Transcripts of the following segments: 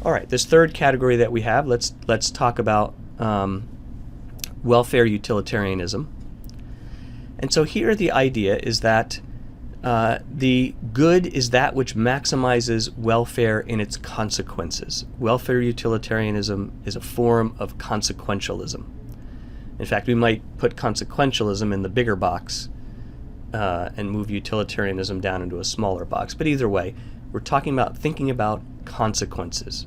All right, this third category that we have, let's talk about welfare utilitarianism. And so here the idea is that the good is that which maximizes welfare in its consequences. Welfare utilitarianism is a form of consequentialism. In fact, we might put consequentialism in the bigger box and move utilitarianism down into a smaller box. But either way, we're talking about thinking about consequences.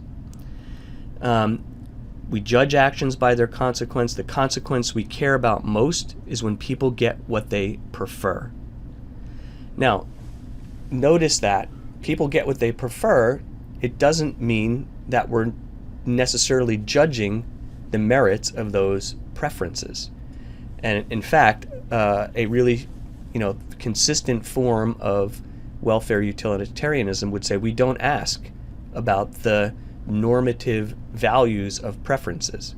We judge actions by their consequence. The consequence we care about most is when people get what they prefer. Now, notice that people get what they prefer. It doesn't mean that we're necessarily judging the merits of those preferences. And in fact, a really consistent form of welfare utilitarianism would say we don't ask about the normative values of preferences.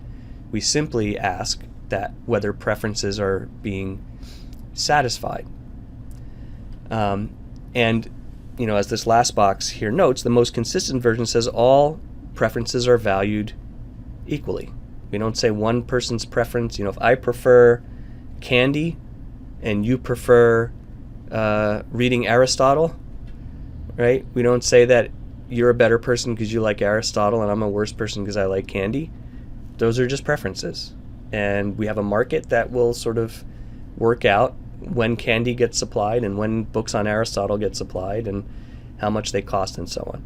We simply ask that whether preferences are being satisfied. And as this last box here notes, the most consistent version says all preferences are valued equally. We don't say one person's preference. If I prefer candy and you prefer reading Aristotle, right? We don't say that you're a better person because you like Aristotle and I'm a worse person because I like candy. Those are just preferences. And we have a market that will sort of work out when candy gets supplied and when books on Aristotle get supplied and how much they cost and so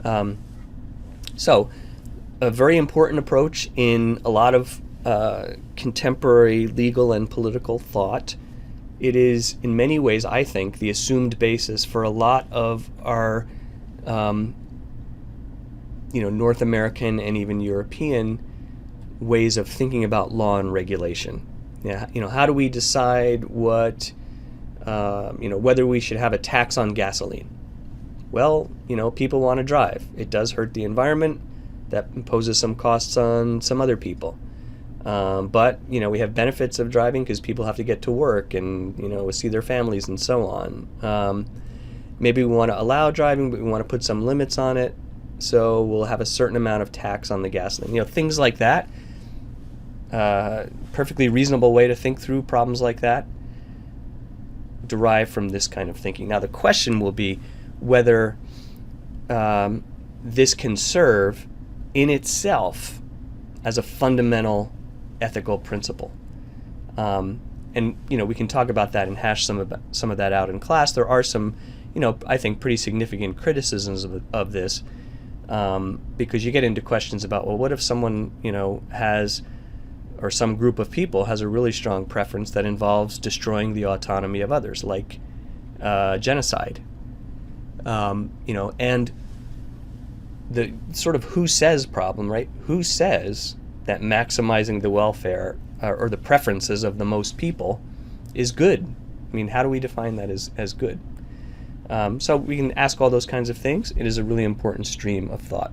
on. So a very important approach in a lot of contemporary legal and political thought. It is in many ways, I think, the assumed basis for a lot of our North American and even European ways of thinking about law and regulation. How do we decide what, whether we should have a tax on gasoline? Well, people want to drive. It does hurt the environment. That imposes some costs on some other people. But we have benefits of driving because people have to get to work and, see their families and so on. Maybe we want to allow driving, but we want to put some limits on it. So we'll have a certain amount of tax on the gasoline. Things like that. Perfectly reasonable way to think through problems like that derive from this kind of thinking. Now the question will be whether this can serve in itself as a fundamental ethical principle. And we can talk about that and hash some of that out in class. There are some, I think pretty significant criticisms of this because you get into questions about, well, what if someone, has, or some group of people has a really strong preference that involves destroying the autonomy of others, like genocide, and the sort of who says problem, right? Who says that maximizing the welfare or the preferences of the most people is good? I mean, how do we define that as good? So we can ask all those kinds of things. It is a really important stream of thought.